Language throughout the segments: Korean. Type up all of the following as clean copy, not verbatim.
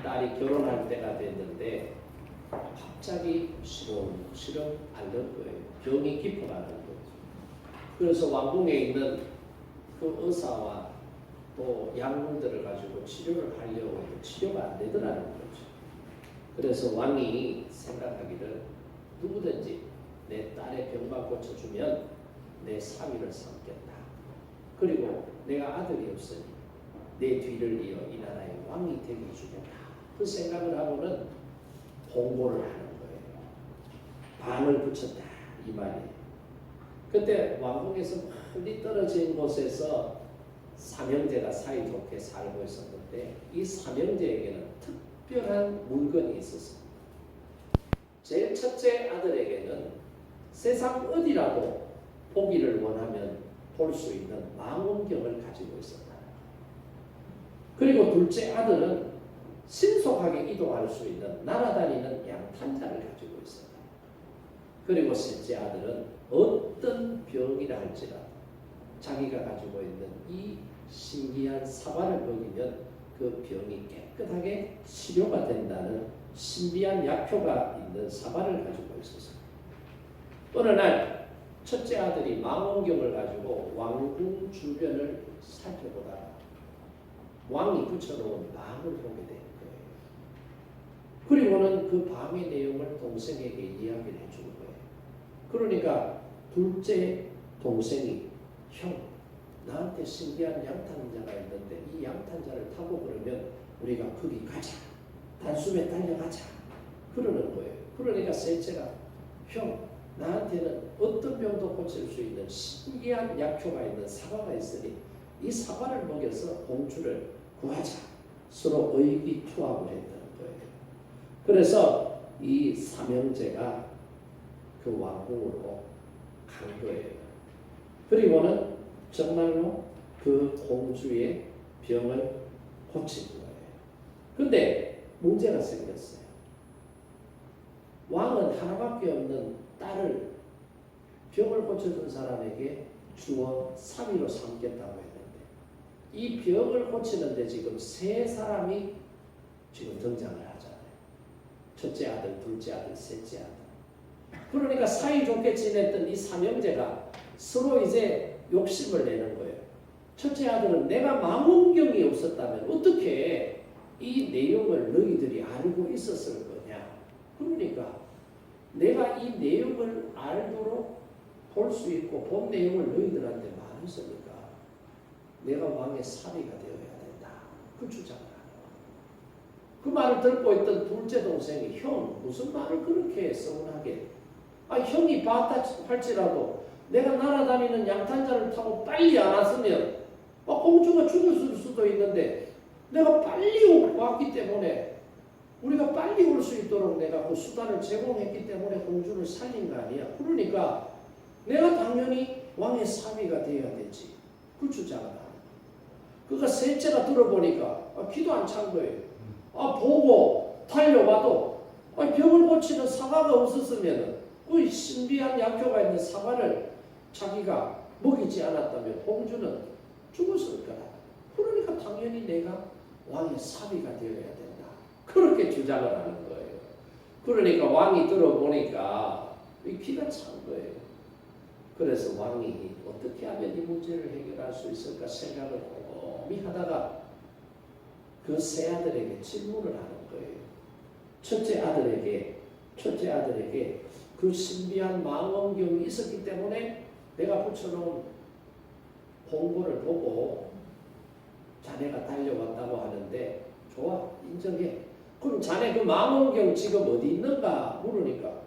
딸이 결혼할 때가 됐는데 갑자기 시름시름 앓는 거예요. 병이 깊어가는 거죠. 그래서 왕궁에 있는 그 의사와 또 약물들을 가지고 치료를 하려고 해도 치료가 안 되더라는 거죠. 그래서 왕이 생각하기를 누구든지 내 딸의 병만 고쳐주면 내 사위를 삼겠다. 그리고 내가 아들이 없으니 내 뒤를 이어 이 나라의 왕이 되게 해주겠다. 그 생각을 하고는 공고를 하는 거예요. 방을 붙였다 이 말이에요. 그때 왕궁에서 멀리 떨어진 곳에서 삼형제가 사이좋게 살고 있었는데 이 삼형제에게는 특별한 물건이 있었습니다. 제일 첫째 아들에게는 세상 어디라도 보기를 원하면 볼 수 있는 망원경을 가지고 있었다. 그리고 둘째 아들은 신속하게 이동할 수 있는 날아다니는 양탄자를 가지고 있었다. 그리고 셋째 아들은 어떤 병이라 할지라도 자기가 가지고 있는 이 신기한 사과를 먹이면 그 병이 깨끗하게 치료가 된다는 신비한 약효가 있는 사과를 가지고 있었습니다. 어느 날 첫째 아들이 망원경을 가지고 왕궁 주변을 살펴보다가 왕이 붙여놓은 방을 보게 된 거예요. 그리고는 그 방의 내용을 동생에게 이야기를 해준 거예요. 그러니까 둘째 동생이 형, 나한테 신기한 양탄자가 있는데 이 양탄자를 타고 그러면 우리가 거기 가자. 단숨에 달려가자. 그러는 거예요. 그러니까 셋째가 형, 나한테는 어떤 병도 고칠 수 있는 신기한 약효가 있는 사과가 있으니 이 사과를 먹여서 공주를 구하자. 서로 의기투합을 했다는 거예요. 그래서 이 삼형제가 그 왕궁으로 간 거예요. 그리고는 정말로 그 공주의 병을 고친 거예요. 근데 문제가 생겼어요. 왕은 하나밖에 없는 딸을 병을 고쳐준 사람에게 주어 사위로 삼겠다고 했는데 이 병을 고치는데 지금 세 사람이 지금 등장을 하잖아요. 첫째 아들, 둘째 아들, 셋째 아들. 그러니까 사이좋게 지냈던 이 삼형제가 서로 이제 욕심을 내는 거예요. 첫째 아들은 내가 망원경이 없었다면 어떻게 이 내용을 너희들이 알고 있었을 거냐. 그러니까 내가 이 내용을 알도록 볼 수 있고 본 내용을 너희들한테 말했으니까 내가 왕의 사위가 되어야 된다. 그 주장을 하는 거예요. 그 말을 듣고 있던 둘째 동생이 형 무슨 말을 그렇게 서운하게 형이 봤다 할지라도 내가 날아다니는 양탄자를 타고 빨리 안 왔으면 공주가 죽을 수도 있는데 내가 빨리 왔기 때문에 우리가 빨리 올 수 있도록 내가 그 수단을 제공했기 때문에 공주를 살린 거 아니야. 그러니까 내가 당연히 왕의 사위가 되어야 되지. 그 주장을 하는 거야. 그러니까 셋째가 들어보니까 기도 안 찬 거예요. 보고 달려와도 병을 고치는 사과가 없었으면 그 신비한 약효가 있는 사과를 자기가 먹이지 않았다면 공주는 죽었을 거다. 그러니까 당연히 내가 왕의 사위가 되어야 된다. 그렇게 주장을 하는 거예요. 그러니까 왕이 들어보니까 기가 찬 거예요. 그래서 왕이 어떻게 하면 이 문제를 해결할 수 있을까 생각을 곰곰이 하다가 그 세 아들에게 질문을 하는 거예요. 첫째 아들에게 그 신비한 망원경이 있었기 때문에 내가 붙여놓은 공고를 보고 자네가 달려왔다고 하는데 좋아, 인정해. 그럼 자네 그 망원경 지금 어디 있는가 물으니까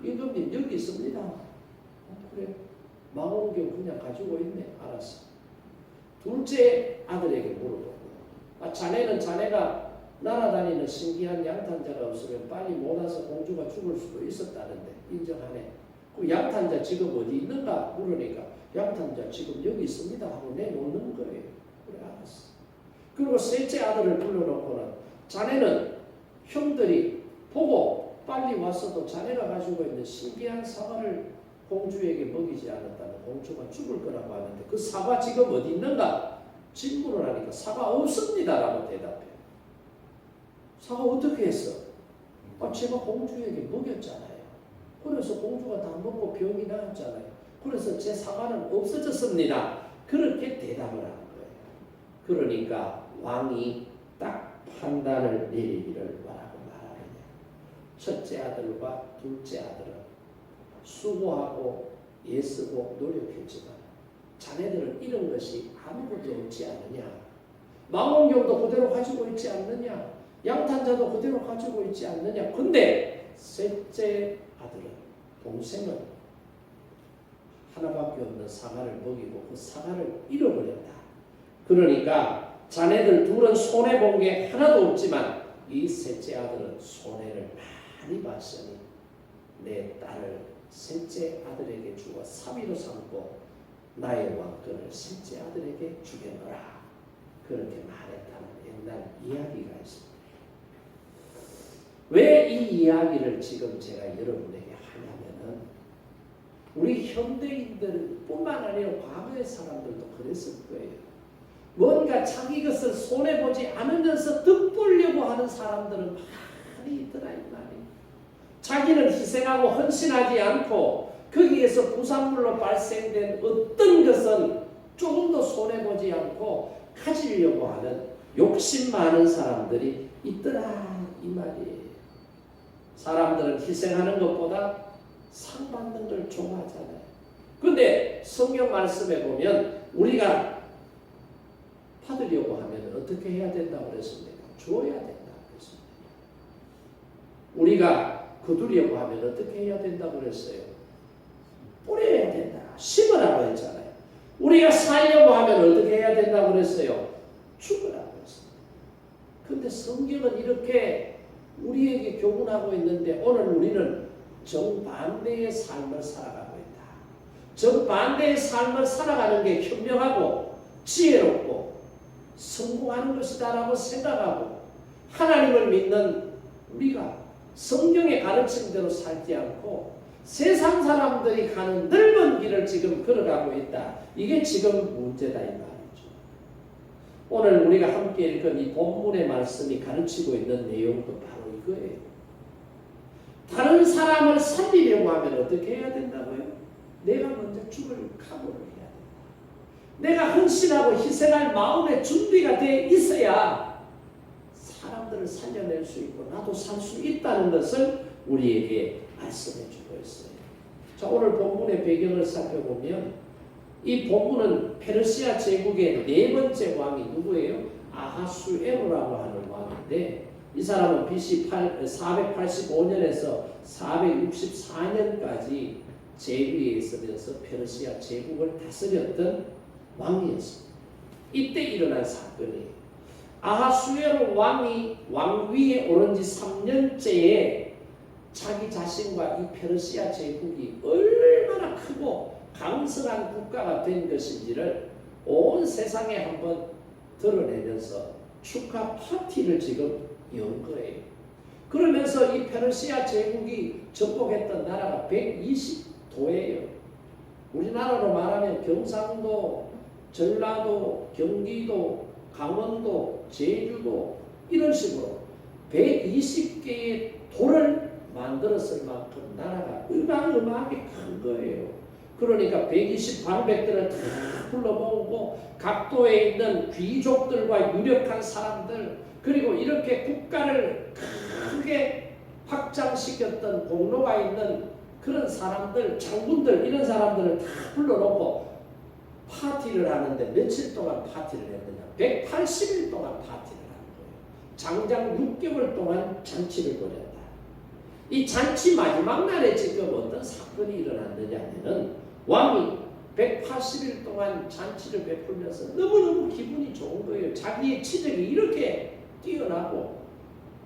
임금님 여기 있습니다. 그래, 망원경 그냥 가지고 있네. 알았어. 둘째 아들에게 물어보고 자네는 자네가 날아다니는 신기한 양탄자가 없으면 빨리 못 와서 공주가 죽을 수도 있었다는데 인정하네. 그 양탄자 지금 어디 있는가 물으니까 양탄자 지금 여기 있습니다 하고 내놓는 거예요. 그래, 알았어. 그리고 셋째 아들을 불러놓고는 자네는 형들이 보고 빨리 왔어도 자네가 가지고 있는 신기한 사과를 공주에게 먹이지 않았다면 공주가 죽을 거라고 하는데 그 사과 지금 어디 있는가? 질문을 하니까 사과 없습니다 라고 대답해요. 사가 어떻게 했어? 제가 공주에게 먹였잖아요. 그래서 공주가 다 먹고 병이 나았잖아요. 그래서 제 사과는 없어졌습니다. 그렇게 대답을 한 거예요. 그러니까 왕이 딱 판단을 내리기를 뭐라고 말하느냐. 첫째 아들과 둘째 아들은 수고하고 애쓰고 노력했지만 자네들은 이런 것이 아무것도 없지 않느냐. 망원경도 그대로 가지고 있지 않느냐. 양탄자도 그대로 가지고 있지 않느냐. 근데 셋째 아들은, 동생은 하나밖에 없는 사과를 먹이고 그 사과를 잃어버렸다. 그러니까 자네들 둘은 손해본 게 하나도 없지만 이 셋째 아들은 손해를 많이 봤으니 내 딸을 셋째 아들에게 주어 사위로 삼고 나의 왕권을 셋째 아들에게 주겠노라. 그렇게 말했다는 옛날 이야기가 있습니다. 왜 이 이야기를 지금 제가 여러분에게 하냐면은 우리 현대인들 뿐만 아니라 과거의 사람들도 그랬을 거예요. 뭔가 자기 것을 손해보지 않으면서 득보려고 하는 사람들은 많이 있더라 이 말이에요. 자기는 희생하고 헌신하지 않고 거기에서 부산물로 발생된 어떤 것은 조금도 손해보지 않고 가지려고 하는 욕심 많은 사람들이 있더라 이 말이에요. 사람들은 희생하는 것보다 상 받는 걸 좋아하잖아요. 근데 성경 말씀에 보면 우리가 받으려고 하면 어떻게 해야 된다고 그랬습니까? 줘야 된다고 그랬습니다. 우리가 거두려고 하면 어떻게 해야 된다고 그랬어요? 뿌려야 된다. 심으라고 했잖아요. 우리가 살려고 하면 어떻게 해야 된다고 그랬어요? 죽으라고 했습니다. 근데 성경은 이렇게 우리에게 교훈하고 있는데 오늘 우리는 정반대의 삶을 살아가고 있다. 정반대의 삶을 살아가는 게 현명하고 지혜롭고 성공하는 것이다라고 생각하고 하나님을 믿는 우리가 성경의 가르침대로 살지 않고 세상 사람들이 가는 넓은 길을 지금 걸어가고 있다. 이게 지금 문제다 이 말이죠. 오늘 우리가 함께 읽은 이 본문의 말씀이 가르치고 있는 내용도 바로 이거예요. 다른 사람을 살리려고 하면 어떻게 해야 된다고요? 내가 먼저 죽을 각오를 해야 된다. 내가 헌신하고 희생할 마음의 준비가 돼 있어야 사람들을 살려낼 수 있고 나도 살 수 있다는 것을 우리에게 말씀해 주고 있어요. 자, 오늘 본문의 배경을 살펴보면 이 본문은 페르시아 제국의 네 번째 왕이 누구예요? 아하수에로라고 하는 왕인데 이 사람은 BC 485년에서 464년까지 제위에 있으면서 페르시아 제국을 다스렸던 왕이었습니다. 이때 일어난 사건이에요. 아하수에로 왕이 왕위에 오른 지 3년째에 자기 자신과 이 페르시아 제국이 얼마나 크고 강성한 국가가 된 것인지를 온 세상에 한번 드러내면서 축하 파티를 지금 연 거예요. 그러면서 이 페르시아 제국이 정복했던 나라가 120도예요. 우리나라로 말하면 경상도, 전라도, 경기도, 강원도, 제주도 이런 식으로 120개의 도를 만들었을 만큼 나라가 어마어마하게 큰 거예요. 그러니까 120 반백들을 다 불러모으고 각도에 있는 귀족들과 유력한 사람들 그리고 이렇게 국가를 크게 확장시켰던 공로가 있는 그런 사람들, 장군들 이런 사람들을 다 불러놓고 파티를 하는데 며칠 동안 파티를 했느냐? 180일 동안 파티를 하는 거예요. 장장 6개월 동안 잔치를 벌였다. 이 잔치 마지막 날에 지금 어떤 사건이 일어났느냐면은 왕이 180일 동안 잔치를 베풀면서 너무너무 기분이 좋은 거예요. 자기의 치적이 이렇게 뛰어나고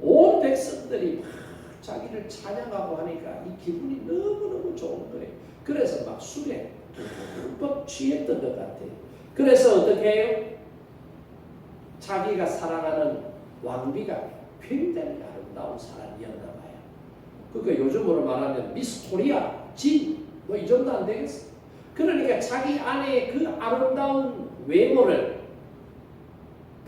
온 백성들이 막 자기를 찬양하고 하니까 이 기분이 너무너무 좋은 거예요. 그래서 막 술에 흠뻑 취했던 것 같아요. 그래서 어떻게 해요? 자기가 사랑하는 왕비가 굉장히 아름다운 사람이었나 봐요. 그러니까 요즘으로 말하면 미스토리아, 진, 뭐 이 정도 안 되겠어. 그러니까 자기 아내의 그 아름다운 외모를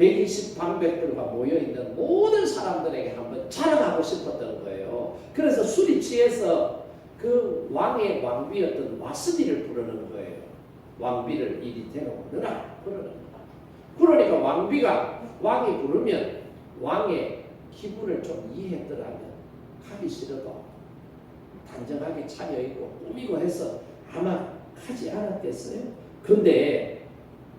120 방백들과 모여있는 모든 사람들에게 한번 자랑하고 싶었던 거예요. 그래서 술이 취해서 그 왕의 왕비였던 와스디를 부르는 거예요. 왕비를 이리 데려오느라 부르는 거예요. 그러니까 왕이 부르면 왕의 기분을 좀 이해했더라면 가기 싫어도 단정하게 차려입고 꾸미고 해서 아마 하지 않았겠어요? 근데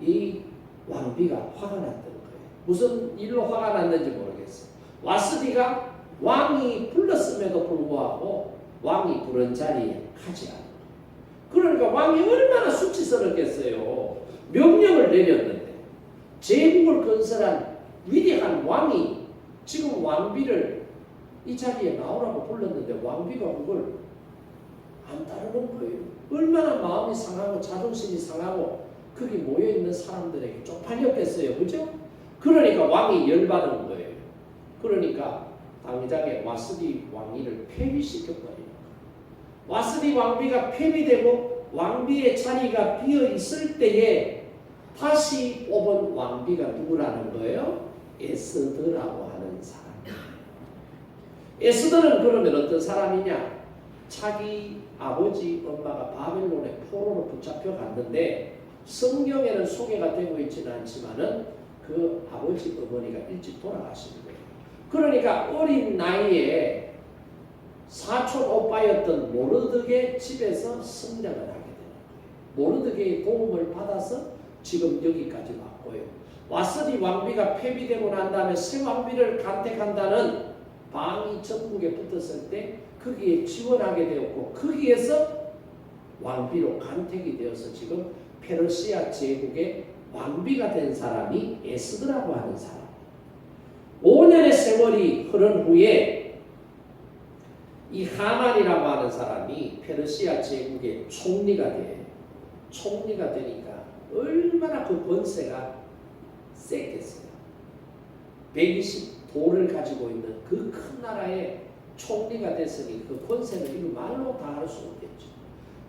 이 왕비가 화가 났던 거예요. 무슨 일로 화가 났는지 모르겠어요. 와스디가 왕이 불렀음에도 불구하고 왕이 부른 자리에 가지 않은 거예요. 그러니까 왕이 얼마나 수치스럽겠어요. 명령을 내렸는데 제국을 건설한 위대한 왕이 지금 왕비를 이 자리에 나오라고 불렀는데 왕비가 그걸 안 따르는 거예요. 얼마나 마음이 상하고 자존심이 상하고 거기 모여있는 사람들에게 쪽팔렸겠어요. 그죠? 그러니까 왕이 열받은 거예요. 그러니까 당장에 와스디 왕위를 폐위시켜버리는 거예요. 와스디 왕비가 폐위되고 왕비의 자리가 비어있을 때에 다시 뽑은 왕비가 누구라는 거예요? 에스더라고 하는 사람. 에스더는 그러면 어떤 사람이냐? 자기 아버지 엄마가 바벨론의 포로로 붙잡혀 갔는데 성경에는 소개가 되고 있지는 않지만은 그 아버지 어머니가 일찍 돌아가신 거예요. 그러니까 어린 나이에 사촌 오빠였던 모르드게 집에서 성장을 하게 되는 거예요. 모르드게의 도움을 받아서 지금 여기까지 왔고요. 와스디 왕비가 폐위되고 난 다음에 새 왕비를 간택한다는 방이 전국에 붙었을 때 거기에 지원하게 되었고 거기에서 왕비로 간택이 되어서 지금 페르시아 제국의 왕비가 된 사람이 에스더라고 하는 사람. 5년의 세월이 흐른 후에 이 하만이라고 하는 사람이 페르시아 제국의 총리가 돼요. 총리가 되니까 얼마나 그 권세가 세겠어요. 120도를 가지고 있는 그 큰 나라의 총리가 됐으니 그 권세는 이 말로 다 할 수 없겠죠.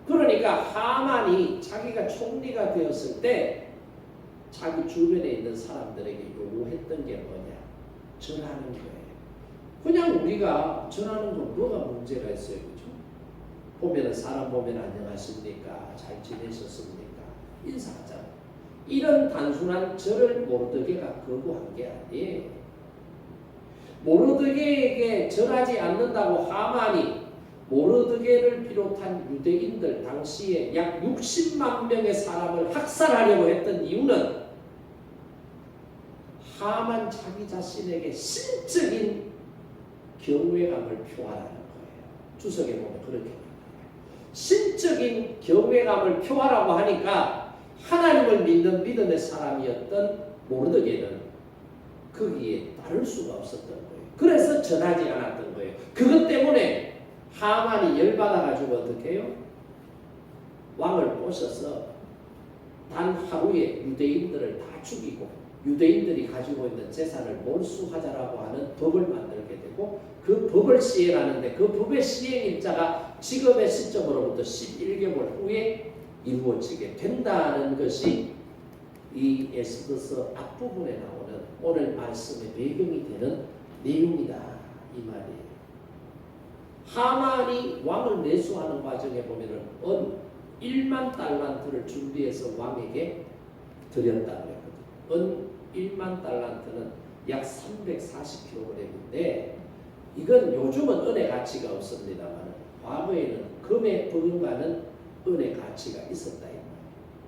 그러니까 하만이 자기가 총리가 되었을 때 자기 주변에 있는 사람들에게 요구했던 게 뭐냐? 전하는 거예요. 그냥 우리가 전하는 건 뭐가 문제가 있어요? 그죠? 보면은 사람 보면 안녕하십니까? 잘 지내셨습니까? 인사하잖아요. 이런 단순한 절을 모르드게가 거부한 게 아니에요. 모르드게에게 절하지 않는다고 하만이 모르드게를 비롯한 유대인들 당시에 약 60만 명의 사람을 학살하려고 했던 이유는 하만 자기 자신에게 신적인 경외감을 표하라는 거예요. 주석에 보면 그렇게 말해요. 신적인 경외감을 표하라고 하니까 하나님을 믿는 믿음의 사람이었던 모르드게는 거기에 따를 수가 없었던 거예요. 그래서 전하지 않았던 거예요. 그것 때문에 하만이 열받아가지고 어떻게 해요? 왕을 꼬셔서 단 하루에 유대인들을 다 죽이고 유대인들이 가지고 있는 재산을 몰수하자라고 하는 법을 만들게 되고 그 법을 시행하는데 그 법의 시행일자가 지금의 시점으로부터 11개월 후에 이루어지게 된다는 것이 이 에스더서 앞부분에 나오는 오늘 말씀의 배경이 되는 내용이다 이 말이에요. 하만이 왕을 매수하는 과정에 보면은 1만 달란트를 준비해서 왕에게 드렸다고 했거든요. 1만 달란트는 약 340kg인데 이건 요즘은 은의 가치가 없습니다만 과거에는 금에 버금가는 은의 가치가 있었다.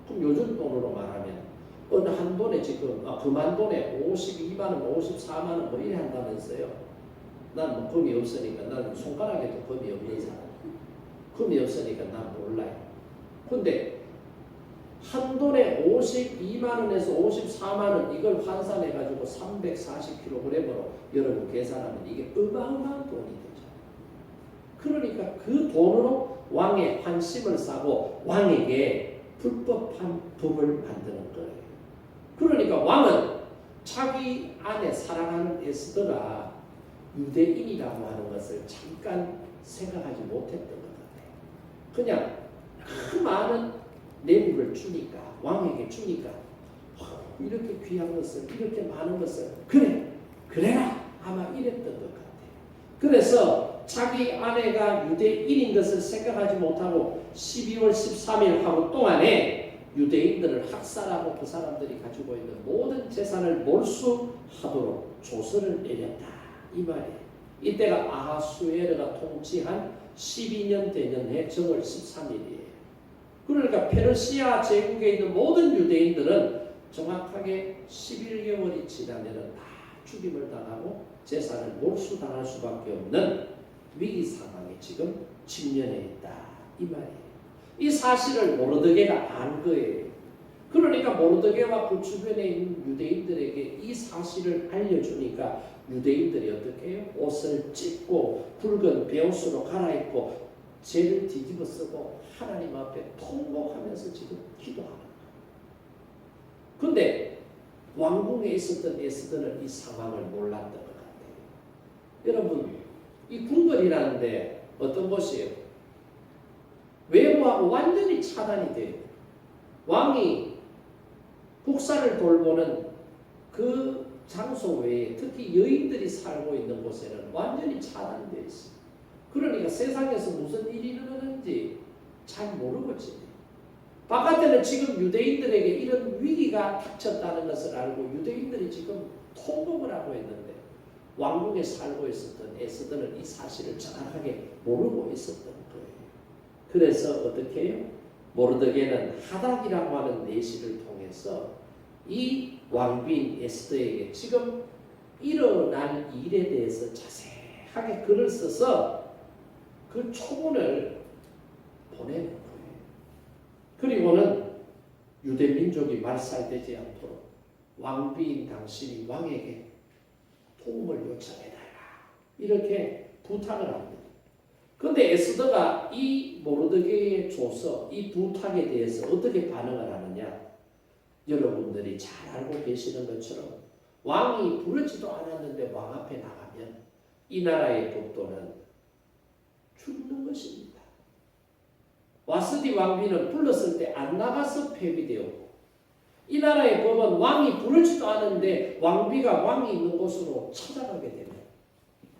그럼 요즘 돈으로 말하면 어느 한 돈에 지금 금한 돈에 52만 원, 54만 원 뭐 이래 한다면서요. 난 뭐 금이 없으니까 나는 손가락에도 금이 없는 사람. 금이 없으니까 난 몰라요. 근데 한 돈에 52만 원에서 54만 원 이걸 환산해 가지고 340kg으로 여러분 계산하면 이게 어마어마한 돈이 되죠. 그러니까 그 돈으로 왕의 환심을 사고 왕에게 불법한 법을 만드는 거예요. 그러니까 왕은 자기 안에 사랑하는 에스더가 유대인이라고 하는 것을 잠깐 생각하지 못했던 것 같아요. 그냥 그 많은 뇌물을 주니까 왕에게 주니까 이렇게 귀한 것을, 이렇게 많은 것을 그래라 아마 이랬던 것 같아요. 그래서 자기 아내가 유대인인 것을 생각하지 못하고 12월 13일 하루 동안에 유대인들을 학살하고 그 사람들이 가지고 있는 모든 재산을 몰수하도록 조서를 내렸다 이 말이에요. 이때가 아하수에르가 통치한 12년 되는 해 정월 13일이에요. 그러니까 페르시아 제국에 있는 모든 유대인들은 정확하게 11개월이 지나면 다 죽임을 당하고 재산을 몰수당할 수밖에 없는 위기 상황에 지금 직면해 있다 이 말이에요. 이 사실을 모르드게가 안 거예요. 그러니까 모르드게와 그 주변에 있는 유대인들에게 이 사실을 알려주니까 유대인들이 어떻게 해요? 옷을 찢고 붉은 베옷으로 갈아입고 죄를 뒤집어 쓰고 하나님 앞에 통곡하면서 지금 기도하는 거예요. 근데 왕궁에 있었던 에스더는 이 상황을 몰랐던 것 같아요. 여러분, 이 궁궐이라는데 어떤 곳이에요? 외부하고 완전히 차단이 돼요. 왕이 국사를 돌보는 그 장소 외에 특히 여인들이 살고 있는 곳에는 완전히 차단되어 있어요. 그러니까 세상에서 무슨 일이 일어나는지 잘 모르겠지. 바깥에는 지금 유대인들에게 이런 위기가 닥쳤다는 것을 알고 유대인들이 지금 통곡을 하고 있는데 왕궁에 살고 있었던 에스더는 이 사실을 정확하게 모르고 있었던 거예요. 그래서 어떻게 해요? 모르드게는 하닥이라고 하는 내시를 통해서 이 왕비인 에스더에게 지금 일어날 일에 대해서 자세하게 글을 써서 그 초본을 보내는 거예요. 그리고는 유대 민족이 말살되지 않도록 왕비인 당신이 왕에게 도움을 요청해달라 이렇게 부탁을 합니다. 그런데 에스더가 이 모르드게의 조서, 이 부탁에 대해서 어떻게 반응을 하느냐? 여러분들이 잘 알고 계시는 것처럼 왕이 부르지도 않았는데 왕 앞에 나가면 이 나라의 법도는 죽는 것입니다. 와스디 왕비는 불렀을 때 안 나가서 폐위되었고 이 나라의 법은 왕이 부르지도 않은데 왕비가 왕이 있는 곳으로 찾아가게 되면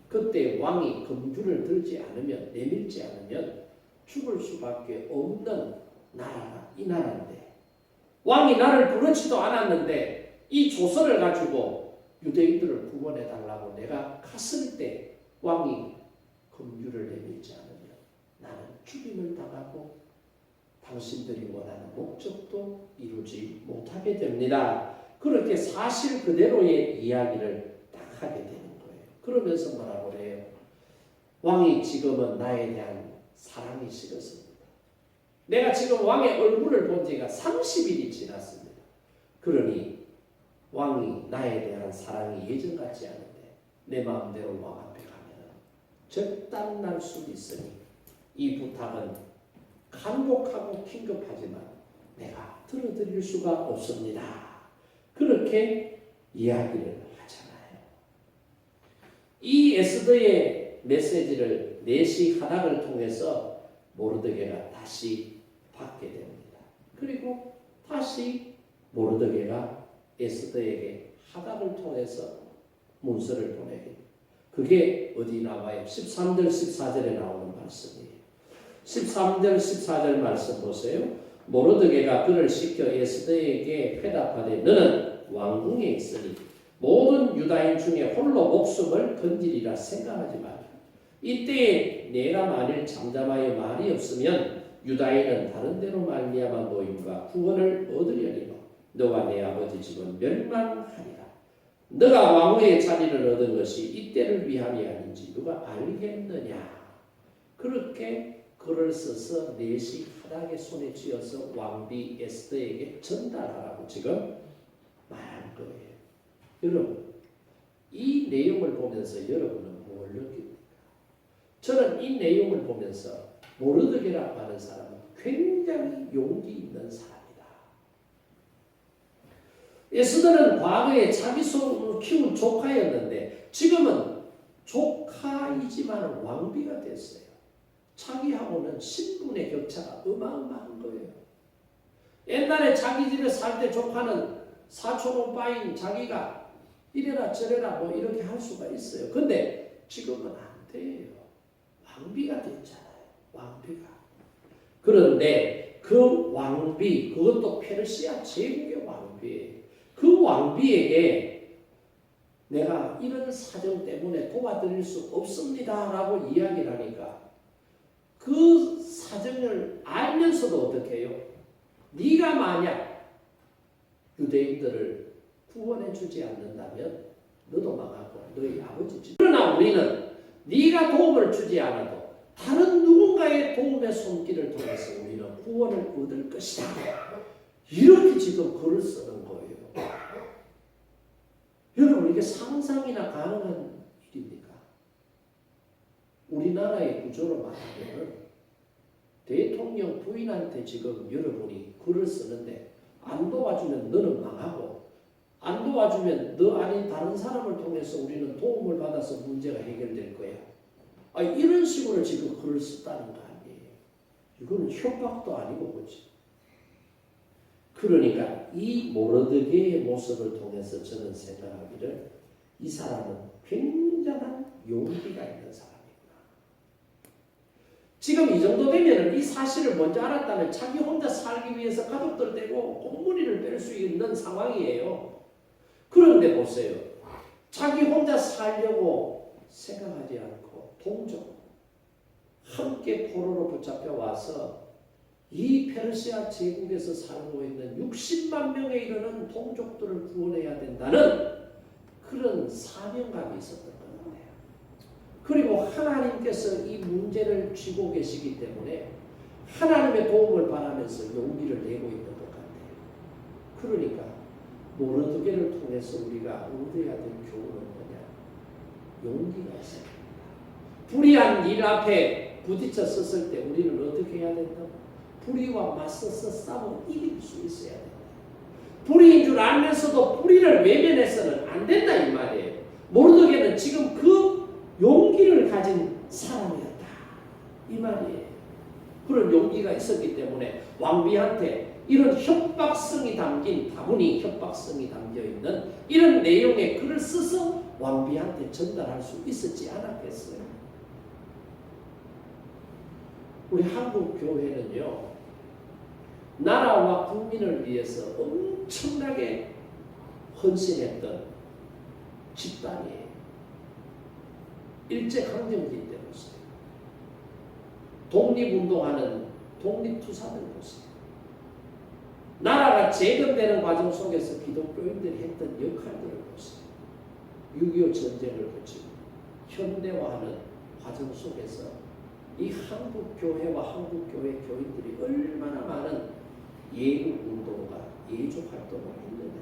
그때 왕이 금주를 들지 않으면 내밀지 않으면 죽을 수밖에 없는 나라가 이 나라인데 왕이 나를 부르지도 않았는데 이 조서를 가지고 유대인들을 구원해달라고 내가 갔을 때 왕이 금주를 내밀지 않으면 나는 죽임을 당하고 당신들이 원하는 목적도 이루지 못하게 됩니다. 그렇게 사실 그대로의 이야기를 딱 하게 되는 거예요. 그러면서 뭐라고 그래요? 왕이 지금은 나에 대한 사랑이 식었습니다. 내가 지금 왕의 얼굴을 본 지가 30일이 지났습니다. 그러니 왕이 나에 대한 사랑이 예전 같지 않은데 내 마음대로 왕 앞에 가면 적당날 수 있으니 이 부탁은 간곡하고 긴급하지만 내가 들어드릴 수가 없습니다. 그렇게 이야기를 하잖아요. 이 에스더의 메시지를 내시 하닥을 통해서 모르드게가 다시 받게 됩니다. 그리고 다시 모르드게가 에스더에게 하닥을 통해서 문서를 보내게 됩니다. 그게 어디 나와요? 13절 14절에 나오는 말씀이에요. 13절 14절 말씀 보세요. 모르드게가 그를 시켜 에스더에게 회답하되 너는 왕궁에 있으니 모든 유다인 중에 홀로 목숨을 건지리라 생각하지 마라. 이때에 내가 만일 잠잠하여 말이 없으면 유다인은 다른 데로 말미암아 노임과 구원을 얻으려니와 너와 내 아버지 집은 멸망하리라. 너가 왕후의 자리를 얻은 것이 이때를 위함이 아닌지 누가 알겠느냐. 그렇게 글을 써서 내시 하닥의 손에 쥐어서 왕비 에스더에게 전달하라고 지금 말한 거예요. 여러분, 이 내용을 보면서 여러분은 뭘 느낍니까? 저는 이 내용을 보면서 모르드게라고 하는 사람은 굉장히 용기 있는 사람이다. 에스더는 과거에 자기 손으로 키운 조카였는데 지금은 조카이지만 왕비가 됐어요. 자기하고는 신분의 격차가 어마어마한 거예요. 옛날에 자기 집에 살 때 조카는 사촌 오빠인 자기가 이래라 저래라 뭐 이렇게 할 수가 있어요. 근데 지금은 안 돼요. 왕비가 됐잖아요. 왕비가. 그런데 그 왕비, 그것도 페르시아 제국의 왕비예요. 그 왕비에게 내가 이런 사정 때문에 도와드릴 수 없습니다 라고 이야기를 하니까 그 사정을 알면서도 어떻게 해요? 네가 만약 유대인들을 구원해 주지 않는다면 너도 망하고 너희 아버지. 그러나 우리는 네가 도움을 주지 않아도 다른 누군가의 도움의 손길을 통해서 우리는 구원을 얻을 것이다. 이렇게 지금 글을 쓰는 거예요. 여러분 이게 상상이나 가능한 일입니까? 우리나라의 구조로 말하면 대통령 부인한테 지금 여러분이 글을 쓰는데 안 도와주면 너는 망하고 안 도와주면 너 아닌 다른 사람을 통해서 우리는 도움을 받아서 문제가 해결될 거야. 이런 식으로 지금 글을 썼다는 거 아니에요. 이거는 협박도 아니고 뭐지. 그러니까 이 모르드게의 모습을 통해서 저는 생각하기를 이 사람은 굉장한 용기가 있는 사람이구나. 지금 이 정도 되면 이 사실을 먼저 알았다면 자기 혼자 살기 위해서 가족들 떼고 공무리를 뺄 수 있는 상황이에요. 그런데 보세요. 자기 혼자 살려고 생각하지 않고 동족 함께 포로로 붙잡혀 와서 이 페르시아 제국에서 살고 있는 60만 명에 이르는 동족들을 구원해야 된다는 그런 사명감이 있었던 것 같아요. 그리고 하나님께서 이 문제를 쥐고 계시기 때문에 하나님의 도움을 바라면서 용기를 내고 있는 것 같아요. 그러니까 모르드게를 통해서 우리가 얻어야 될 교훈은 뭐냐? 용기가 있어야 됩니다. 불의한 일 앞에 부딪혀 섰을 때 우리는 어떻게 해야 된다고? 불의와 맞서서 싸워 이길 수 있어야 된다. 불의인 줄 알면서도 불의를 외면해서는 안 된다 이 말이에요. 모르드게는 지금 그 용기를 가진 사람이었다 이 말이에요. 그런 용기가 있었기 때문에 왕비한테 이런 협박성이 담긴 다분히 협박성이 담겨있는 이런 내용의 글을 써서 왕비한테 전달할 수 있었지 않았겠어요? 우리 한국 교회는요, 나라와 국민을 위해서 엄청나게 헌신했던 집단이에요. 일제강점기 때 보세요. 독립운동하는 독립투사들 보세요. 나라가 재건되는 과정 속에서 기독교인들이 했던 역할들을 보세요. 6.25 전쟁을 거치고 현대화하는 과정 속에서 이 한국 교회와 한국 교회 교인들이 얼마나 많은 예국 운동과 예조 활동을 했느냐.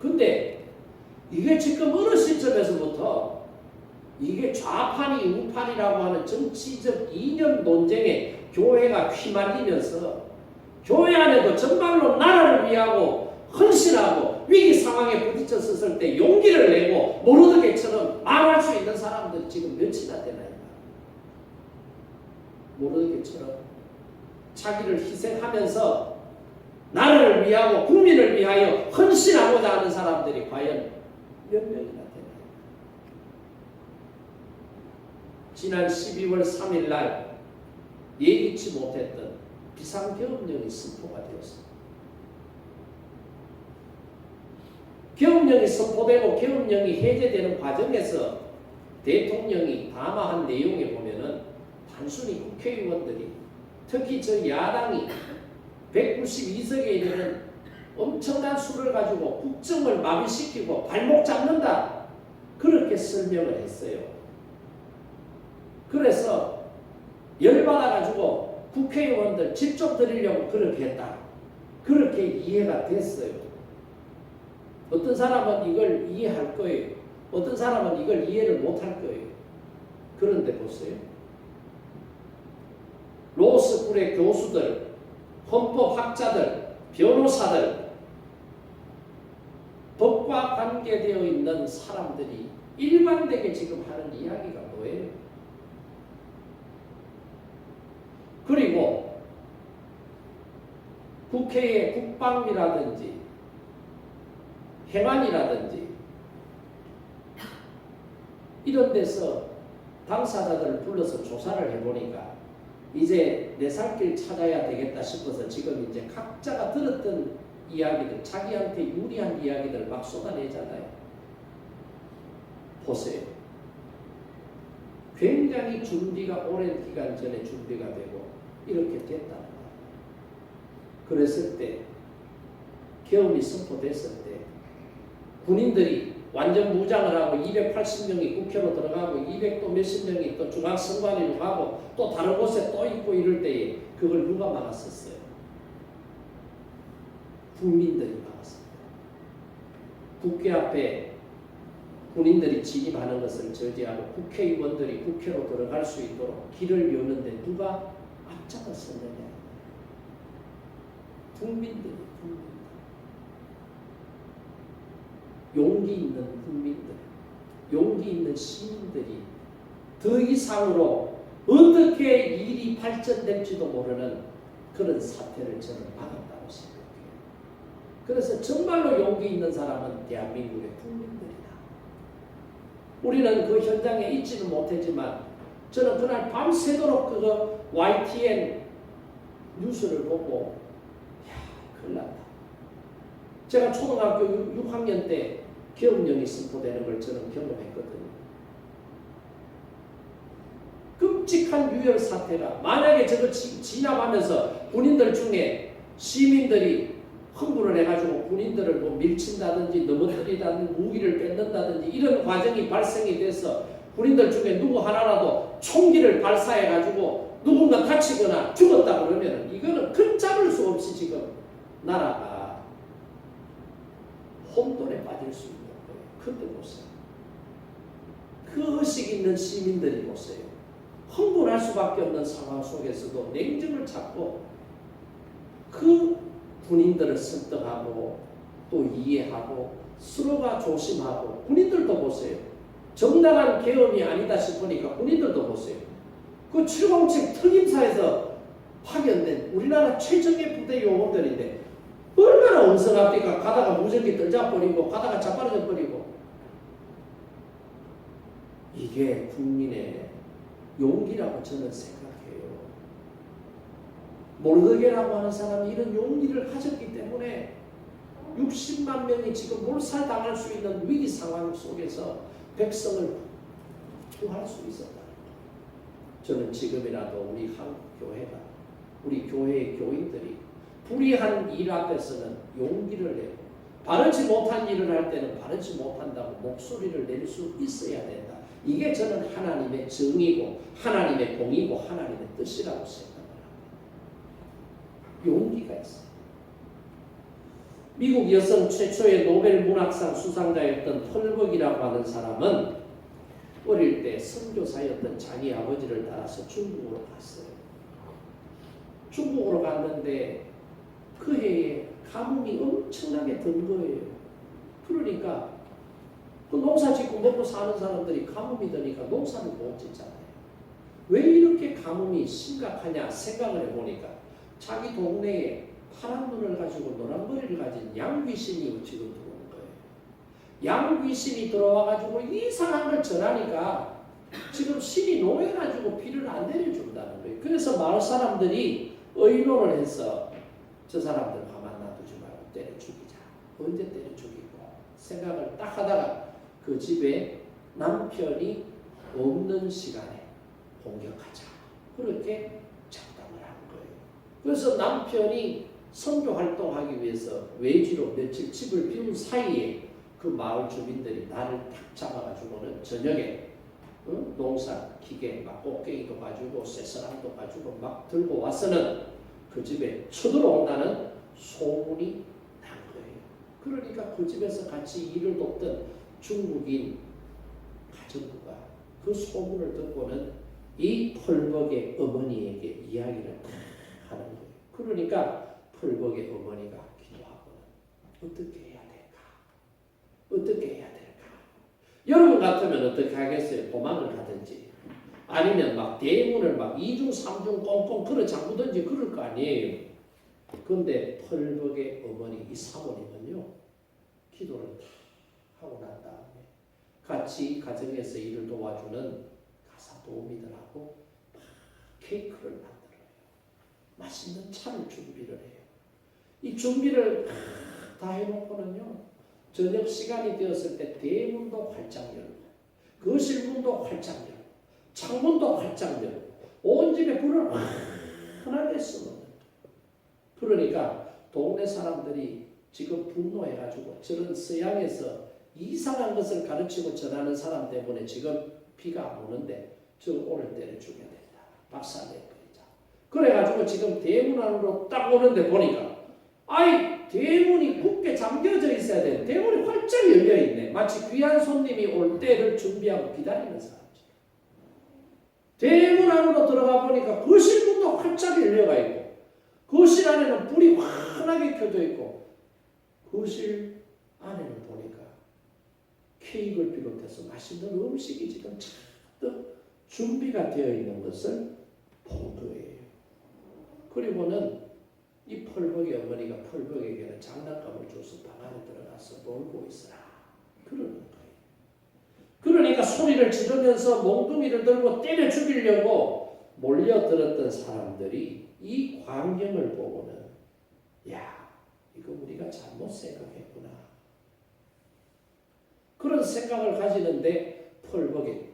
근데 이게 지금 어느 시점에서부터 이게 좌판이 우판이라고 하는 정치적 이념 논쟁에 교회가 휘말리면서 교회 안에도 정말로 나라를 위하고 헌신하고 위기 상황에 부딪혔을 때 용기를 내고 모르드게처럼 말할 수 있는 사람들이 지금 몇이나 되나요? 모르드게처럼 자기를 희생하면서 나라를 위하고 국민을 위하여 헌신하고자 하는 사람들이 과연 몇 명이나 되나요? 지난 12월 3일 날 예기치 못했던 비상계엄령이 선포가 되었습니다. 계엄령이 선포되고 계엄령이 해제되는 과정에서 대통령이 담화한 내용에 보면은 단순히 국회의원들이 특히 저 야당이 192석에 이르는 엄청난 수를 가지고 국정을 마비시키고 발목 잡는다 그렇게 설명을 했어요. 그래서 열받아가지고 국회의원들 집 좀 드리려고 그렇게 했다. 그렇게 이해가 됐어요. 어떤 사람은 이걸 이해할 거예요. 어떤 사람은 이걸 이해를 못할 거예요. 그런데 보세요. 로스쿨의 교수들, 헌법학자들, 변호사들, 법과 관계되어 있는 사람들이 일관되게 지금 하는 이야기가 뭐예요? 그리고 국회의 국방이라든지 해관이라든지 이런 데서 당사자들을 불러서 조사를 해보니까 이제 내 살 길 찾아야 되겠다 싶어서 지금 이제 각자가 들었던 이야기들, 자기한테 유리한 이야기들 막 쏟아내잖아요. 보세요. 굉장히 준비가 오랜 기간 전에 준비가 되고 이렇게 됐다. 그랬을 때, 계엄이 선포됐을 때 군인들이 완전 무장을 하고 280명이 국회로 들어가고 200또 몇십 명이 또 중앙선관위로 가고 또 다른 곳에 또 있고 이럴 때에 그걸 누가 막았었어요? 국민들이 막았습니다. 국회 앞에 군인들이 진입하는 것을 저지하고 국회의원들이 국회로 들어갈 수 있도록 길을 여는데 누가 앞장섰느냐? 국민들이. 용기 있는 국민들, 용기 있는 시민들이 더 이상으로 어떻게 일이 발전될지도 모르는 그런 사태를 저는 막았다고 생각해요. 그래서 정말로 용기 있는 사람은 대한민국의 국민들이다. 우리는 그 현장에 있지는 못했지만 저는 그날 밤새도록 그거 YTN 뉴스를 보고 큰일 났다. 제가 초등학교 6학년 때 계엄령이 선포되는 걸 저는 경험했거든요. 끔찍한 유혈 사태가 만약에 저거 진압하면서 군인들 중에 시민들이 흥분을 해가지고 군인들을 뭐 밀친다든지 넘어뜨리다든지 무기를 뺏는다든지 이런 과정이 발생이 돼서 군인들 중에 누구 하나라도 총기를 발사해가지고 누군가 다치거나 죽었다 그러면 이거는 걷잡을 수 없이 지금 나라가 혼돈에 빠질 수 있는 거예요. 근데 보세요. 그 의식 있는 시민들이 보세요. 흥분할 수밖에 없는 상황 속에서도 냉정을 찾고 그 군인들을 설득하고 또 이해하고 서로가 조심하고 군인들도 보세요. 정당한 계엄이 아니다 싶으니까 군인들도 보세요. 그 707 특임사에서 파견된 우리나라 최정예 부대 요원들인데 얼마나 엉성합니까? 가다가 무전기 떨자버리고 가다가 자빠져 버리고. 이게 국민의 용기라고 저는 생각해요. 모르드게라고 하는 사람이 이런 용기를 가졌기 때문에 60만 명이 지금 몰살당할 수 있는 위기 상황 속에서 백성을 구할 수 있었다. 저는 지금이라도 우리 한국 교회가, 우리 교회의 교인들이 불의한 일 앞에서는 용기를 내고 바르지 못한 일을 할 때는 바르지 못한다고 목소리를 낼 수 있어야 된다. 이게 저는 하나님의 정의고 하나님의 공의고 하나님의 뜻이라고 생각합니다. 용기가 있어요. 미국 여성 최초의 노벨 문학상 수상자였던 펄벅이라고 하는 사람은 어릴 때 선교사였던 자기 아버지를 따라서 중국으로 갔어요. 중국으로 갔는데 그 해에 가뭄이 엄청나게 든 거예요. 그러니까 그 농사 짓고 먹고 사는 사람들이 가뭄이 드니까 농사를 못 짓잖아요. 왜 이렇게 가뭄이 심각하냐 생각을 해보니까 자기 동네에 파란 눈을 가지고 노란 머리를 가진 양귀신이 지금 들어오는 거예요. 양귀신이 들어와가지고 이상한 걸 전하니까 지금 신이 노여가지고 비를 안 내려준다는 거예요. 그래서 마을 사람들이 의논을 해서 저 사람들 가만 놔두지 말고 때려 죽이자. 언제 때려 죽이고 생각을 딱 하다가 그 집에 남편이 없는 시간에 공격하자. 그렇게 작당을 한 거예요. 그래서 남편이 선교 활동하기 위해서 외지로 며칠 집을 비운 사이에 그 마을 주민들이 나를 탁 잡아가지고는 저녁에 농사 기계 막 꽃게기도 가지고 쇠사람도 가지고 막 들고 와서는 그 집에 쳐들어온다는 소문이 난 거예요. 그러니까 그 집에서 같이 일을 돕던 중국인 가정부가 그 소문을 듣고는 이 펄벅의 어머니에게 이야기를 다 하는 거예요. 그러니까 펄벅의 어머니가 기도하고는 어떻게 해야 될까? 어떻게 해야 될까? 여러분 같으면 어떻게 하겠어요? 도망을 가든지 아니면 막 대문을 막 2중 3중 꽁꽁 걸어 잠그든지 그럴 거 아니에요. 그런데 펄벅의 어머니 이 사모님은요, 기도를 다 하고 난 다음에 같이 가정에서 일을 도와주는 가사 도우미들하고 막 케이크를 만들어요. 맛있는 차를 준비를 해요. 이 준비를 다 해놓고는요, 저녁 시간이 되었을 때 대문도 활짝 열고 거실문도 활짝 열고 창문도 활짝 열고 온 집에 불을 환하게 쏘는. 그러니까 동네 사람들이 지금 분노해가지고 저런 서양에서 이상한 것을 가르치고 전하는 사람 때문에 지금 비가 안 오는데 저 오늘 때려 죽여야 된다. 박살내버리자. 그래가지고 지금 대문 안으로 딱 오는데 보니까 아이 대문이 굳게 잠겨져 있어야 돼. 대문이 활짝 열려있네. 마치 귀한 손님이 올 때를 준비하고 기다리는 사람처럼. 대문 안으로 들어가 보니까 거실 문도 활짝 열려가 있고 거실 안에는 불이 환하게 켜져 있고 거실 안에는 보니까 케이크를 비롯해서 맛있는 음식이 지금 잔뜩 준비가 되어 있는 것을 본 거예요. 그리고는 이 펄벅의 어머니가 펄벅에게는 장난감을 줘서 방 안에 들어가서 놀고 있으라 그러는 거예요. 그러니까 소리를 지르면서 몽둥이를 들고 때려 죽이려고 몰려들었던 사람들이 이 광경을 보고는 야, 이거 우리가 잘못 생각했구나. 그런 생각을 가지는데 펄벅의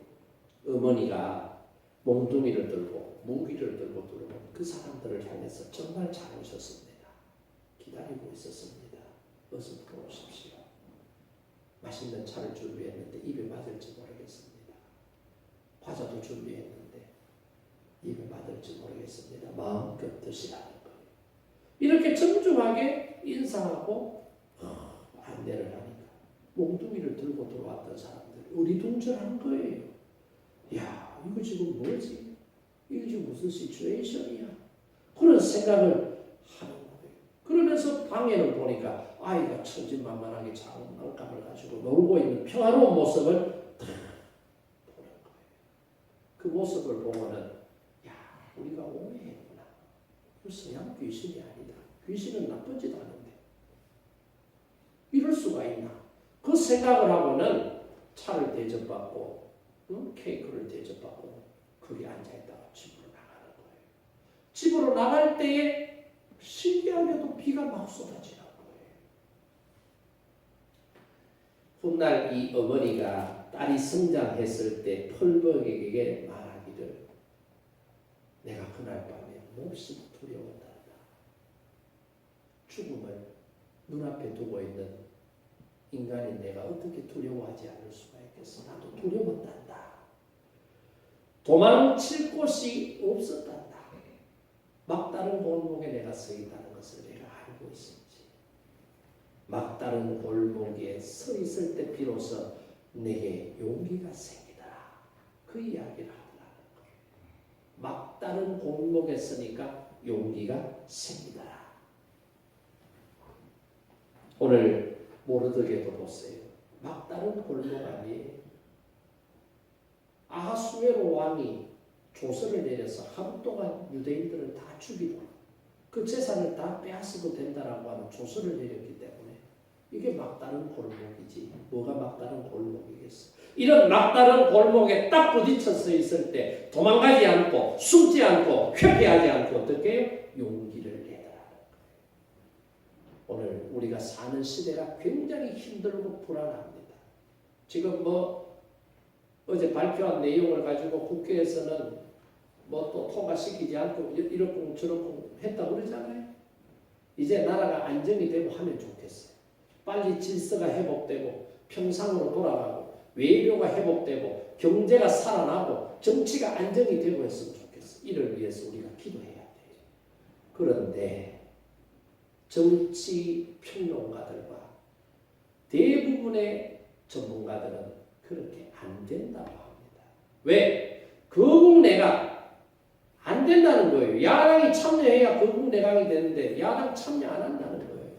어머니가 몽둥이를 들고 무기를 들고 들어온 그 사람들을 향해서 정말 잘 오셨습니다. 기다리고 있었습니다. 어서 들어오십시오. 맛있는 차를 준비했는데 입에 맞을지 모르겠습니다. 과자도 준비했는데 입에 맞을지 모르겠습니다. 마음껏 드시라는 거예요. 이렇게 정중하게 인사하고 안내를 하니까 몽둥이를 들고 들어왔던 사람들이 어리둥절한 거예요. 야, 이거 지금 뭐지? 이게 지금 무슨 시츄에이션이야? 그런 생각을 하는 거예요. 그러면서 방에는 보니까 아이가 천진만만하게 장난감을 가지고 놀고 있는 평화로운 모습을 다 보는 거예요. 그 모습을 보고는 야, 우리가 오해했구나. 그 서양 귀신이 아니다. 귀신은 나쁘지도 않은데 이럴 수가 있나? 그 생각을 하고는 차를 대접받고 케이크를 대접받고 거기 앉아있다가 집으로 나가는 거예요. 집으로 나갈 때에 신기하게도 비가 막 쏟아지는 거예요. 훗날 이 어머니가 딸이 성장했을 때 펄벅에게 말하기를 내가 그날 밤에 몹시 두려웠단다. 죽음을 눈앞에 두고 있는 인간인 내가 어떻게 두려워하지 않을 수가 있겠어. 나도 두려웠단다. 도망칠 곳이 없었단다. 막다른 골목에 내가 서 있다는 것을 내가 알고 있었지. 막다른 골목에 서 있을 때 비로소 내게 용기가 생기더라. 그 이야기를 하더라는 거예요. 막다른 골목에 서니까 용기가 생기더라. 오늘 모르드게도 보세요. 막다른 골목 아니에요. 아하수에로 왕이 조서를 내려서 하루 동안 유대인들을 다 죽이고 그 재산을 다 빼앗아도 된다라고 하는 조서를 내렸기 때문에 이게 막다른 골목이지 뭐가 막다른 골목이겠어. 이런 막다른 골목에 딱 부딪혀 서 있을 때 도망가지 않고 숨지 않고 회피하지 않고 어떻게 해요? 용기를 내더라는 거예요. 오늘 우리가 사는 시대가 굉장히 힘들고 불안합니다. 지금 어제 발표한 내용을 가지고 국회에서는 또 통과시키지 않고 이렇고 저렇고 했다고 그러잖아요. 이제 나라가 안정이 되고 하면 좋겠어요. 빨리 질서가 회복되고 평상으로 돌아가고 외교가 회복되고 경제가 살아나고 정치가 안정이 되고 했으면 좋겠어요. 이를 위해서 우리가 기도해야 돼요. 그런데 정치 평론가들과 대부분의 전문가들은 그렇게 안 된다고 합니다. 왜? 거국내각 안 된다는 거예요. 야당이 참여해야 거국내각이 되는데 야당 참여 안 한다는 거예요.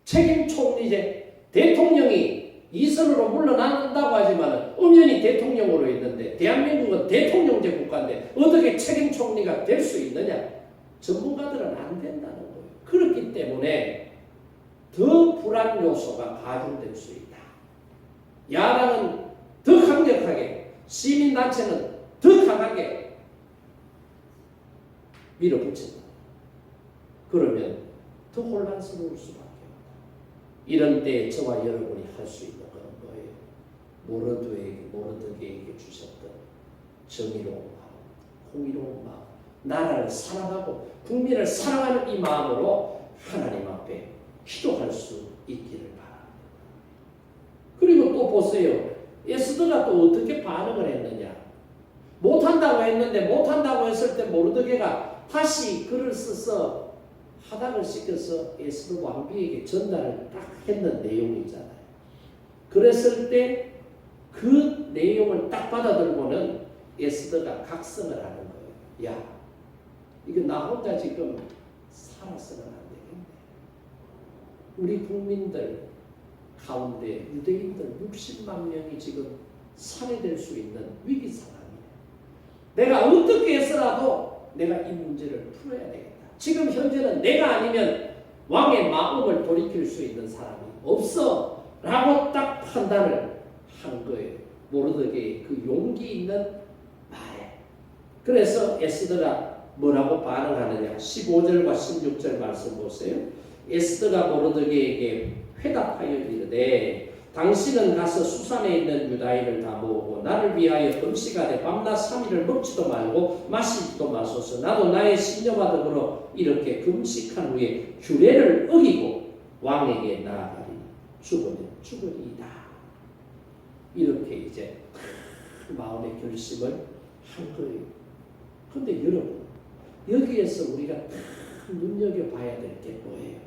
책임 총리제 대통령이 이선으로 물러난다고 하지만 엄연히 대통령으로 있는데 대한민국은 대통령제 국가인데 어떻게 책임 총리가 될 수 있느냐? 전문가들은 안 된다는 거예요. 그렇기 때문에 더 불안 요소가 가중될 수 있다. 야당은 더 강력하게, 시민단체는 더 강하게 밀어붙인다. 그러면 더 혼란스러울 수밖에 없다. 이런 때 저와 여러분이 할 수 있는 것은 뭐예요? 모르드게에게 주셨던 정의로운 마음, 공의로운 마음, 나라를 사랑하고 국민을 사랑하는 이 마음으로 하나님 앞에 기도할 수 있기를 바랍니다. 그리고 또 보세요. 에스더가 또 어떻게 반응을 했느냐. 못한다고 했는데 못한다고 했을 때 모르드게가 다시 글을 써서 하닥을 시켜서 에스더 왕비에게 전달을 딱 했는 내용이잖아요. 그랬을 때 그 내용을 딱 받아들고는 에스더가 각성을 하는 거예요. 야, 이거 나 혼자 지금 살아서는 안 되겠네. 우리 국민들 가운데 유대인들 60만 명이 지금 살해될 수 있는 위기 상황이에요. 내가 어떻게 해서라도 내가 이 문제를 풀어야 되겠다. 지금 현재는 내가 아니면 왕의 마음을 돌이킬 수 있는 사람이 없어 라고 딱 판단을 한 거예요. 모르드게의 그 용기 있는 말에. 그래서 에스더가 뭐라고 반응하느냐. 15절과 16절 말씀 보세요. 에스더가 모르드게에게 회답하여 이르되 당신은 가서 수산에 있는 유다인을 다 모으고 나를 위하여 금식하되 밤낮 3일을 먹지도 말고 마시지도 마소서. 나도 나의 신녀와 더불어 이렇게 금식한 후에 규례를 어기고 왕에게 나아가리. 죽으면 죽으리이다. 이렇게 이제 마음의 결심을 한 거예요. 그런데 여러분, 여기에서 우리가 눈여겨봐야 될 게 뭐예요?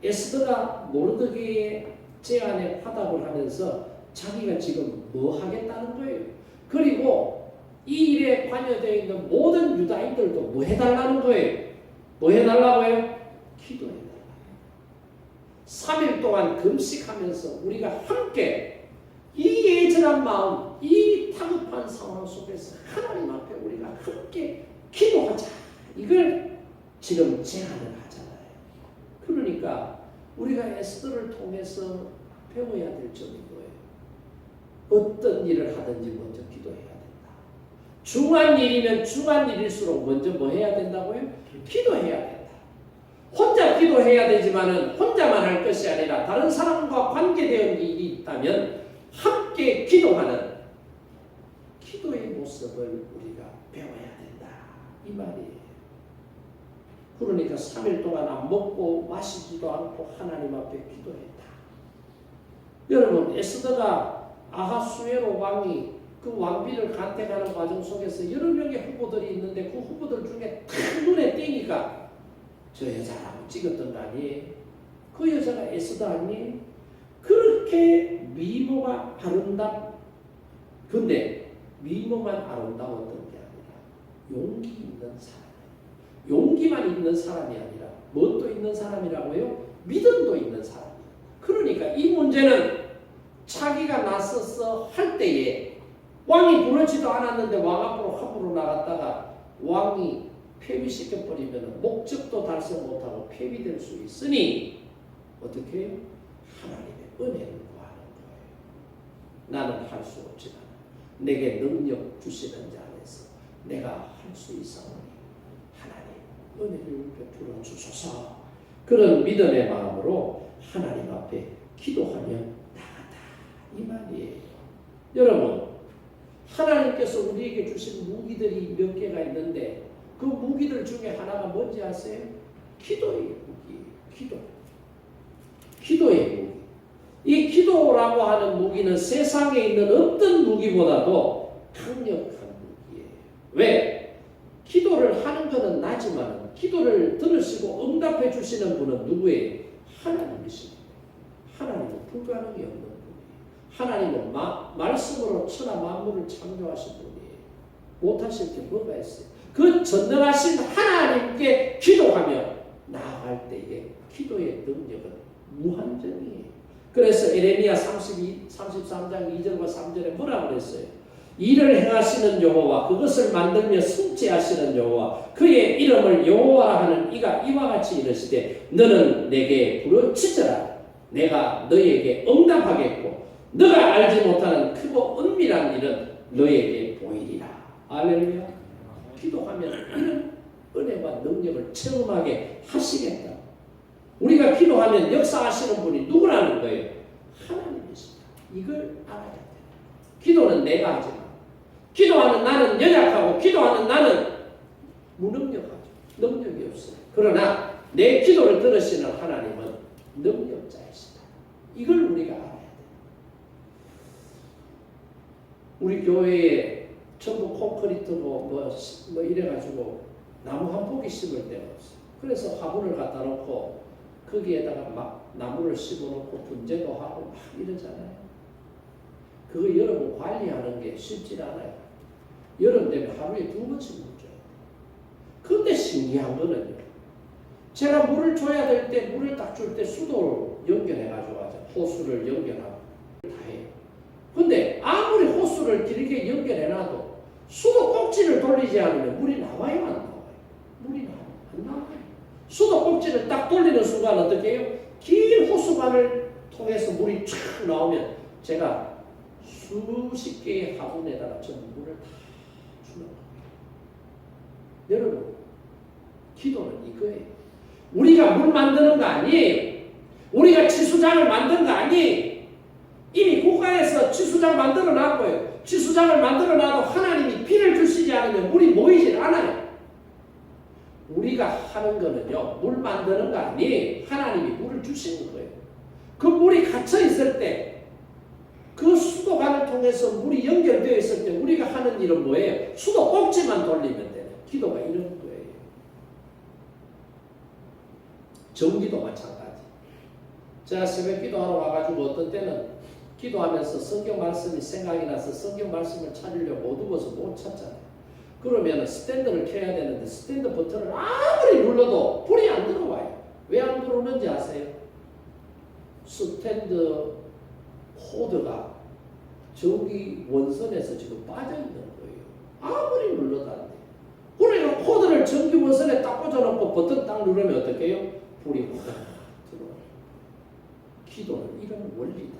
에스더가 모르드게의 제안에 화답을 하면서 자기가 지금 뭐 하겠다는 거예요. 그리고 이 일에 관여되어 있는 모든 유다인들도 뭐 해달라는 거예요. 뭐 해달라고요? 기도해달라고. 3일 동안 금식하면서 우리가 함께 이 예전한 마음, 이 다급한 상황 속에서 하나님 앞에 우리가 함께 기도하자. 이걸 지금 제안을 하잖아요. 그러니까 우리가 에스더를 통해서 배워야 될 점이 뭐예요? 어떤 일을 하든지 먼저 기도해야 된다. 중한 일이면 중한 일일수록 먼저 뭐 해야 된다고요? 기도해야 된다. 혼자 기도해야 되지만은 혼자만 할 것이 아니라 다른 사람과 관계되는 일이 있다면 함께 기도하는 기도의 모습을 우리가 배워야 된다. 이 말이에요. 그러니까 3일 동안 안 먹고 마시지도 않고 하나님 앞에 기도했다. 여러분, 에스더가 아하수에로 왕이 그 왕비를 간택하는 과정 속에서 여러 명의 후보들이 있는데 그 후보들 중에 탁 눈에 띄니까 저 여자라고 찍었던 거 아니에요? 그 여자가 에스더 아니에요? 그렇게 미모가 근데 미모만 아름다웠던 게 아니라 용기 있는 사람. 용기만 있는 사람이 아니라 무엇도 있는 사람이라고요? 믿음도 있는 사람. 그러니까 이 문제는 자기가 나서서 할 때에 왕이 부르지도 않았는데 왕 앞으로 함부로 나갔다가 왕이 폐위시켜버리면 목적도 달성 못하고 폐위될 수 있으니 어떻게 해요? 하나님의 은혜를 구하는 거예요. 나는 할 수 없지만 내게 능력 주시는 자 안에서 내가 할 수 있사오니 하나님 은혜를 베풀어 주소서. 그런 믿음의 마음으로 하나님 앞에 기도하며 나가다. 이 말이에요. 여러분, 하나님께서 우리에게 주신 무기들이 몇 개가 있는데 그 무기들 중에 하나가 뭔지 아세요? 기도의 무기. 기도의 무기. 이 기도라고 하는 무기는 세상에 있는 어떤 무기보다도 강력한 무기예요. 왜? 기도를 하는 것은 나지만 기도를 들으시고 응답해 주시는 분은 누구예요? 하나님이십니다. 하나님은 불가능이 없는 분이에요. 하나님은 말씀으로 천하 만물을 창조하신 분이에요. 못하실 게 뭐가 있어요? 그 전능하신 하나님께 기도하며 나아갈 때에 기도의 능력은 무한정이에요. 그래서 에레미야 33장 2절과 3절에 뭐라고 그랬어요? 일을 행하시는 여호와 그것을 만들며 성취하시는 여호와 그의 이름을 여호와라 하는 이가 이와 같이 이르시되 너는 내게 부르짖으라 내가 너에게 응답하겠고 너가 알지 못하는 크고 은밀한 일은 너에게 보이리라. 할렐루야. 기도하면 이런 은혜와 능력을 체험하게 하시겠다. 우리가 기도하면 역사하시는 분이 누구라는 거예요? 하나님이십니다. 이걸 알아야 돼요. 기도는 내가 하지만 기도하는 나는 연약하고 기도하는 나는 무능력하죠. 능력이 없어요. 그러나 내 기도를 들으시는 하나님은 능력자이시다. 이걸 우리가 알아야 돼요. 우리 교회에 전부 콘크리트고 뭐 이래가지고 나무 한 포기 심을 데가 없어요. 그래서 화분을 갖다 놓고 거기에다가 막 나무를 심어놓고 분재도 하고 막 이러잖아요. 그거 여러분 관리하는 게 쉽지 않아요. 여름 되면 하루에 2번씩 물 줘요. 그런데 신기한 거는요. 제가 물을 줘야 될 때 물을 딱 줄 때 수도를 연결해가지고 하죠. 호수를 연결하고 다 해요. 근데 아무리 호수를 길게 연결해놔도 수도 꼭지를 돌리지 않으면 물이 나와요, 안 나와요? 물이 안 나와요. 수도 꼭지를 딱 돌리는 순간 어떻게 해요? 긴 호수관을 통해서 물이 쫙 나오면 제가 수십 개의 화분에다가 전부 물을 다 주는 겁니다. 여러분, 기도는 이거예요. 우리가 물 만드는 거 아니에요. 우리가 지수장을 만든 거 아니에요. 이미 국가에서 지수장 만들어 놨고요. 지수장을 만들어 놔도 하나님이 비를 주시지 않으면 물이 모이질 않아요. 우리가 하는 거는요, 물 만드는 거 아니에요. 하나님이 물을 주시는 거예요. 그 물이 갇혀 있을 때, 그 수도관을 통해서 물이 연결되어 있을 때 우리가 하는 일은 뭐예요? 수도 꼭지만 돌리면 돼요. 기도가 이런 거예요. 전기도 마찬가지. 제가 새벽 기도하러 와가지고 어떤 때는 기도하면서 성경 말씀이 생각이 나서 성경 말씀을 찾으려고 어두워서 못 찾잖아요. 그러면 스탠드를 켜야 되는데 스탠드 버튼을 아무리 눌러도 불이 안 들어와요. 왜 안 들어오는지 아세요? 스탠드 코드가 전기 원선에서 지금 빠져 있는 거예요. 아무리 눌러도 안 돼요. 그러니까 코드를 전기 원선에 딱 꽂아놓고 버튼 딱 누르면 어떻게 해요? 불이 확 들어와요. 기도는 이런 원리다.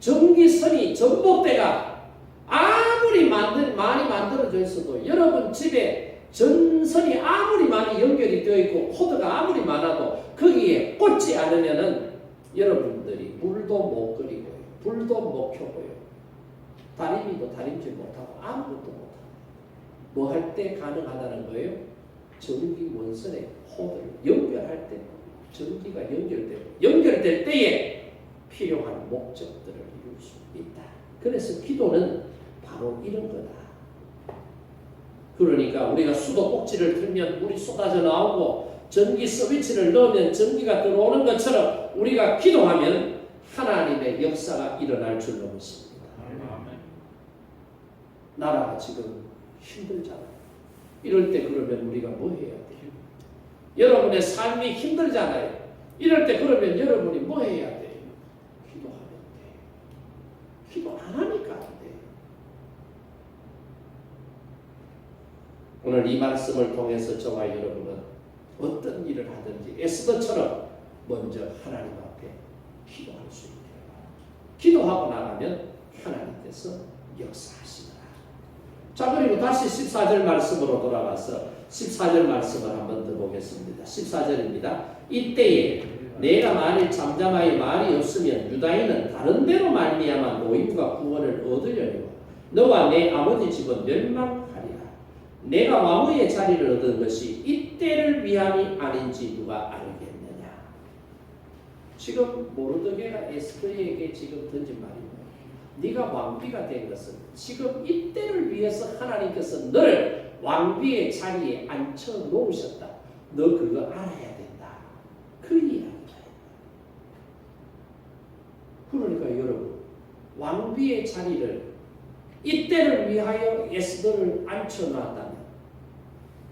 전기선이 전봇대가 아무리 많이 만들어져 있어도 여러분 집에 전선이 아무리 많이 연결이 되어 있고 코드가 아무리 많아도 거기에 꽂지 않으면은 여러분들이 물도 못 끓이고요. 불도 못 켜고요. 다림이도 다림질 못하고 아무것도 못하고 뭐 할 때 가능하다는 거예요? 전기 원선에 코드를 연결할 때 전기가 연결될 때에 필요한 목적들을 이룰 수 있다. 그래서 기도는 바로 이런 거다. 그러니까 우리가 수도 꼭지를 틀면 물이 쏟아져 나오고 전기 스위치를 넣으면 전기가 들어오는 것처럼 우리가 기도하면 하나님의 역사가 일어날 줄로 믿습니다. 나라가 지금 힘들잖아요. 이럴 때 그러면 우리가 뭐 해야 돼요? 여러분의 삶이 힘들잖아요. 이럴 때 그러면 여러분이 뭐 해야 돼요? 기도하면 돼요. 기도 안 하니까 안 돼요. 오늘 이 말씀을 통해서 저와 여러분은 어떤 일을 하든지 에스더처럼 먼저 하나님 앞에 기도할 수 있게 기도하고 나가면 하나님께서 역사하시더라. 자, 그리고 다시 14절 말씀으로 돌아가서 14절 말씀을 한번 더 보겠습니다. 14절입니다. 이때에 내가 만일 잠잠하여 말이 없으면 유다인은 다른 데로 말미암아 노임과 구원을 얻으려니와 너와 내 아버지 집은 멸망하리라. 내가 왕의 자리를 얻은 것이 이때를 위함이 아닌지 누가 알겠느냐. 지금 모르드게가 에스더에게 지금 던진 말입니다. 네가 왕비가 된 것은 지금 이때를 위해서 하나님께서 너를 왕비의 자리에 앉혀 놓으셨다. 너 그거 알아야 된다. 그 이야기다. 그러니까 여러분, 왕비의 자리를 이때를 위하여 에스더를 앉혀 놨다면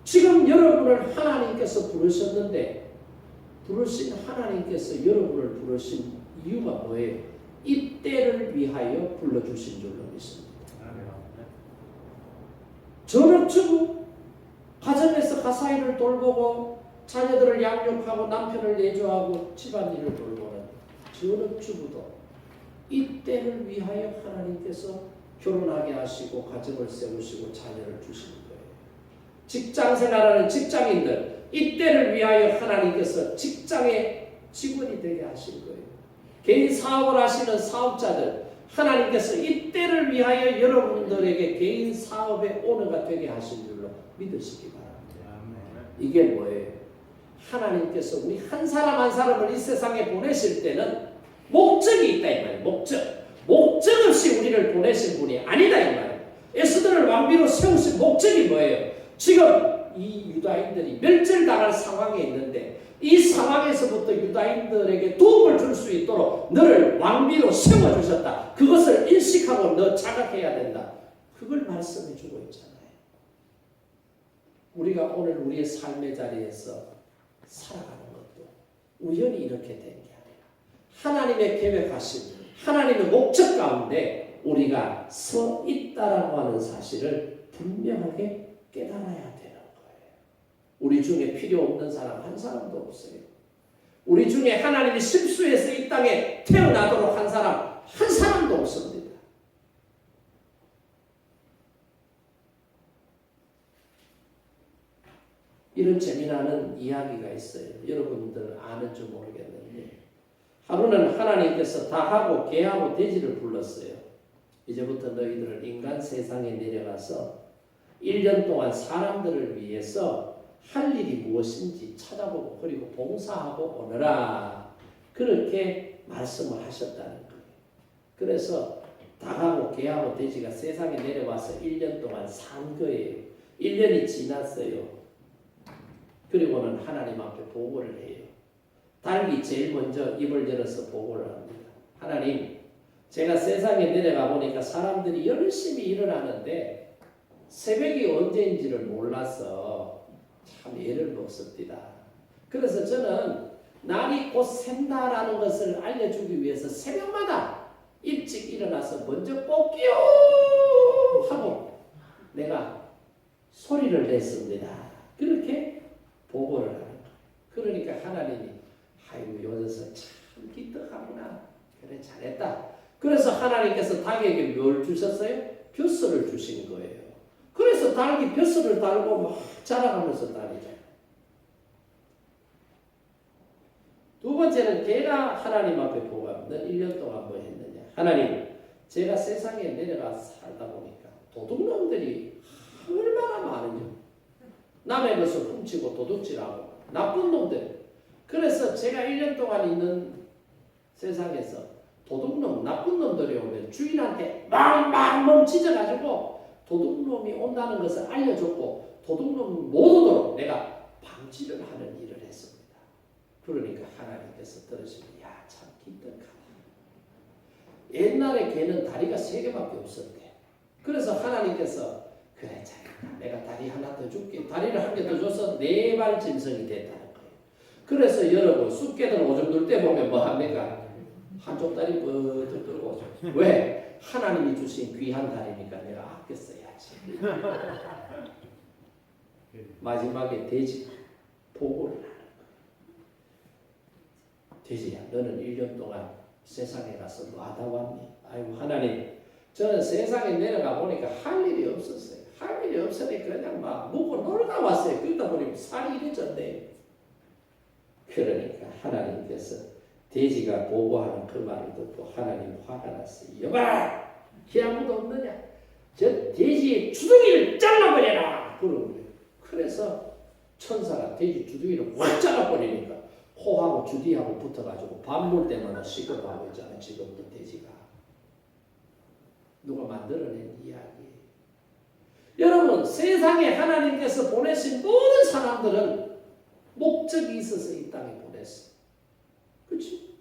지금 여러분을 하나님께서 부르셨는데 부르신 하나님께서 여러분을 부르신 이유가 뭐예요? 이때를 위하여 불러주신 줄로 믿습니다. 전업주부, 가정에서 가사일을 돌보고 자녀들을 양육하고 남편을 내조하고 집안일을 돌보는 전업주부도 이 때를 위하여 하나님께서 결혼하게 하시고 가정을 세우시고 자녀를 주시는 거예요. 직장생활하는 직장인들, 이 때를 위하여 하나님께서 직장의 직원이 되게 하신 거예요. 개인 사업을 하시는 사업자들, 하나님께서 이 때를 위하여 여러분들에게 개인 사업의 오너가 되게 하신 줄로 믿으시기 바랍니다. 이게 뭐예요? 하나님께서 우리 한 사람 한 사람을 이 세상에 보내실 때는 목적이 있다 이 말이에요. 목적 없이 우리를 보내신 분이 아니다 이 말이에요. 에스더를 왕비로 세우신 목적이 뭐예요? 지금 이 유다인들이 멸절당할 상황에 있는데 이 상황에서부터 유다인들에게 도움을 줄 수 있도록 너를 왕비로 세워주셨다. 그것을 인식하고 너 자각해야 된다. 그걸 말씀해 주고 있잖아요. 우리가 오늘 우리의 삶의 자리에서 살아가는 것도 우연히 이렇게 된 게 아니라 하나님의 계획하신 하나님의 목적 가운데 우리가 서 있다라고 하는 사실을 분명하게 깨달아야 되는 거예요. 우리 중에 필요 없는 사람 한 사람도 없어요. 우리 중에 하나님이 실수해서 이 땅에 태어나도록 한 사람 한 사람도 없습니다. 이런 재미나는 이야기가 있어요. 여러분들 아는지 모르겠는데 하루는 하나님께서 닭하고 개하고 돼지를 불렀어요. 이제부터 너희들은 인간 세상에 내려가서 1년 동안 사람들을 위해서 할 일이 무엇인지 찾아보고 그리고 봉사하고 오너라. 그렇게 말씀을 하셨다는 거예요. 그래서 닭하고 개하고 돼지가 세상에 내려와서 1년 동안 산 거예요. 1년이 지났어요. 그리고는 하나님 앞에 보고를 해요. 닭이 제일 먼저 입을 열어서 보고를 합니다. 하나님, 제가 세상에 내려가 보니까 사람들이 열심히 일을 하는데 새벽이 언제인지를 몰라서 참 애를 먹습니다. 그래서 저는 날이 곧 샌다라는 것을 알려주기 위해서 새벽마다 일찍 일어나서 먼저 꼭끼요 하고 내가 소리를 냈습니다. 그렇게 보고를 하는 거예요. 그러니까 하나님이 아이고 요 녀석 참 기특하구나. 그래 잘했다. 그래서 하나님께서 닭에게 뭘 주셨어요? 벼슬을 주신 거예요. 그래서 닭이 벼슬을 달고 막 자라가면서 다니잖아요. 두 번째는 개가 하나님 앞에 보고합니다. 1년 동안 뭐 했느냐. 하나님, 제가 세상에 내려가 살다 보니까 도둑놈들이 얼마나 많은지. 남의 것을 훔치고 도둑질하고 나쁜 놈들. 그래서 제가 1년 동안 있는 세상에서 도둑놈, 나쁜 놈들이 오면 주인한테 막 멈치져가지고 도둑놈이 온다는 것을 알려줬고 도둑놈 못 오도록 내가 방지를 하는 일을 했습니다. 그러니까 하나님께서 들으시면 야, 참 기특하다. 옛날에 개는 다리가 3개밖에 없었대. 그래서 하나님께서 그래 잘했다. 내가 다리 하나 더 줄게. 다리를 한 개 더 줘서 4발 짐승이 됐다는 거예요. 그래서 여러분 쑥개들 오줌 눌 때 보면 뭐 합니까? 한쪽 다리 버들 들고 오죠. 왜? 하나님이 주신 귀한 다리니까 내가 아껴 써야지. 마지막에 돼지 보고를 하는 거예요. 돼지야, 너는 1년 동안 세상에 가서 뭐 하다 왔니? 아이고 하나님, 저는 세상에 내려가 보니까 할 일이 없었어요. 할 일이 없으니까 그냥 막 먹고 놀다 왔어요. 그러다 보니 살이 이래졌네. 그러니까 하나님께서 돼지가 보고하는 그 말을 듣고 하나님 화가 났어요. 여봐라! 기 아무도 없느냐? 저 돼지의 주둥이를 잘라버려라! 그러는 거예요. 그래서 천사가 돼지 주둥이를 확 잘라버리니까 코하고 주디하고 붙어가지고 밥 먹을 때마다 시끄러워하고 있잖아요. 지금도 돼지가. 누가 만들어낸 이야기예요. 여러분, 세상에 하나님께서 보내신 모든 사람들은 목적이 있어서 이 땅에 보냈어요. 그렇지?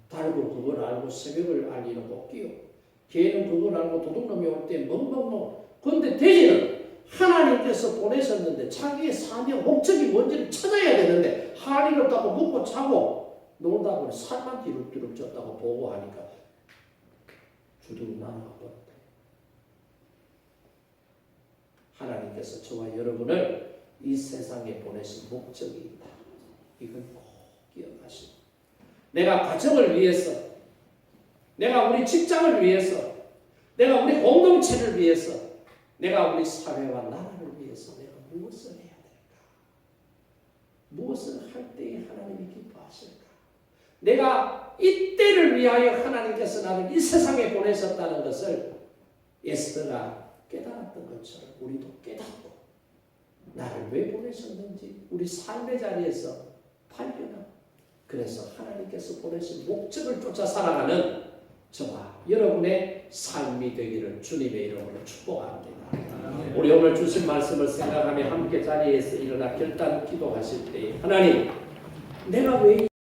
닭은 그걸 알고 새벽을 알리는 복기요. 개는 그걸 알고 도둑놈이 올 때 멍멍멍. 그런데 돼지는 하나님께서 보내셨는데 자기의 사명, 목적이 뭔지를 찾아야 되는데 할 일 없다고 먹고 자고 놀다 보니 살만 뒤룩뒤룩 쪘다고 보고하니까 주둥이 날아가 버렸다. 하나님께서 저와 여러분을 이 세상에 보내신 목적이 있다. 이걸 꼭 기억하시고, 내가 가정을 위해서, 내가 우리 직장을 위해서, 내가 우리 공동체를 위해서, 내가 우리 사회와 나라를 위해서 내가 무엇을 해야 될까? 무엇을 할 때에 하나님이 기뻐하실까? 내가 이때를 위하여 하나님께서 나를 이 세상에 보내셨다는 것을 에스더가 깨달았던 것처럼 우리도 깨닫고, 나를 왜 보내셨는지 우리 삶의 자리에서 발견하고, 그래서 하나님께서 보내신 목적을 쫓아 살아가는 저와 여러분의 삶이 되기를 주님의 이름으로 축복합니다. 우리 오늘 주신 말씀을 생각하며 함께 자리에서 일어나 결단 기도하실 때, 하나님, 내가 왜